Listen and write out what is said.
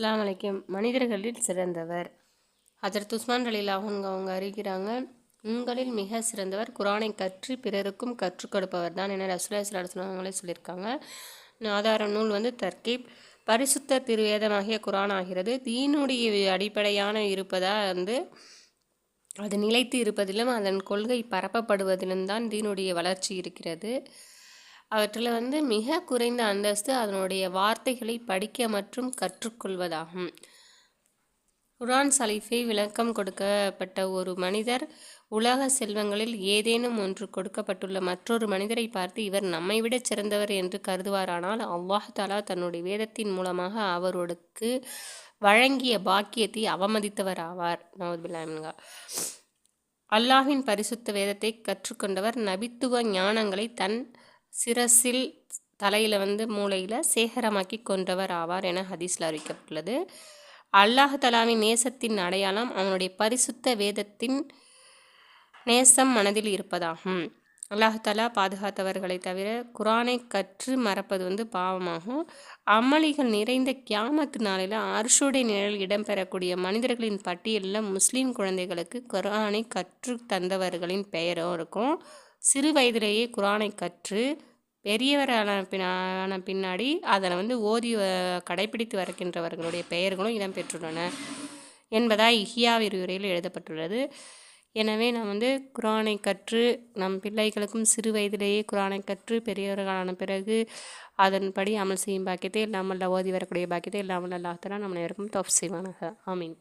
அஸ்ஸலாமு அலைக்கும். மனிதர்களில் சிறந்தவர் ஹஜ்ரத் உஸ்மான் ரலியல்லாஹு அன்ஹு அவங்க அறிவிக்கிறாங்க, உங்களில் மிக சிறந்தவர் குர்ஆனை கற்று பிறருக்கும் கற்றுக் கொடுப்பவர் தான் என ரசூலுல்லாஹி ஸல்லல்லாஹு அலைஹி வஸல்லம் அவங்களே சொல்லியிருக்காங்க. ஆதார நூல் தர்கீப். பரிசுத்த திருவேதமாகிய குர்ஆன் ஆகிறது. தீனுடைய அடிப்படையான இருப்பதா அது நிலைத்து இருப்பதிலும் அதன் கொள்கை பரப்பப்படுவதிலும் தான் தீனுடைய வளர்ச்சி இருக்கிறது. அவற்றில் மிக குறைந்த அந்தஸ்து அதனுடைய வார்த்தைகளை படிக்க மற்றும் கற்றுக்கொள்வதாகும். குர்ஆன் ஷரீஃபை விளக்கம் கொடுக்கப்பட்ட ஒரு மனிதர் உலக செல்வங்களில் ஏதேனும் ஒன்று கொடுக்கப்பட்டுள்ள மற்றொரு மனிதரை பார்த்து இவர் நம்மை விட சிறந்தவர் என்று கருதுவாரானால் அல்லாஹ் தஆலா தன்னுடைய வேதத்தின் மூலமாக அவருக்கு வழங்கிய பாக்கியத்தை அவமதித்தவர் ஆவார். நவுதுபில்லாஹ். அல்லாஹ்வின் பரிசுத்த வேதத்தை கற்றுக்கொண்டவர் நபித்துவ ஞானங்களை தன் சிரசில் தலையில் மூளையில் சேகரமாக்கி கொண்டவர் ஆவார் என ஹதீஸில் அறிவிக்கப்பட்டுள்ளது. அல்லாஹ் தஆலாவின் நேசத்தின் அடையாளம் அவனுடைய பரிசுத்த வேதத்தின் நேசம் மனதில் இருப்பதாகும். அல்லாஹ் தஆலா பாதுகாத்தவர்களை தவிர குர்ஆனை கற்று மறப்பது பாவமாகும். அமளிகள் நிறைந்த கியாமத் நாளில் அர்ஷுடைய நிழலில் இடம்பெறக்கூடிய மனிதர்களின் பட்டியலில் முஸ்லீம் குழந்தைகளுக்கு குர்ஆனை கற்று தந்தவர்களின் பெயரும் இருக்கும். சிறு வயதிலேயே குர்ஆனை கற்று பெரியவரான பின்னாடி அதனை ஓதி கடைபிடித்து வருகின்றவர்களுடைய பெயர்களும் இடம்பெற்றுள்ளன என்பதாய் இஹ்யா விரிவுரையில் எழுதப்பட்டுள்ளது. எனவே நாம் குர்ஆனை கற்று நம் பிள்ளைகளுக்கும் சிறு வயதிலேயே குர்ஆனை கற்று பெரியவர்களான பிறகு அதன்படி அமல் செய்யும் பாக்கியத்தை இல்லாமல் ஓதி வரக்கூடிய பாக்கியத்தை இல்லாமல் அல்லாஹ் தஆலா நம் அனைவருக்கும் தௌஃபீக் செய்வானாக. ஆமீன்.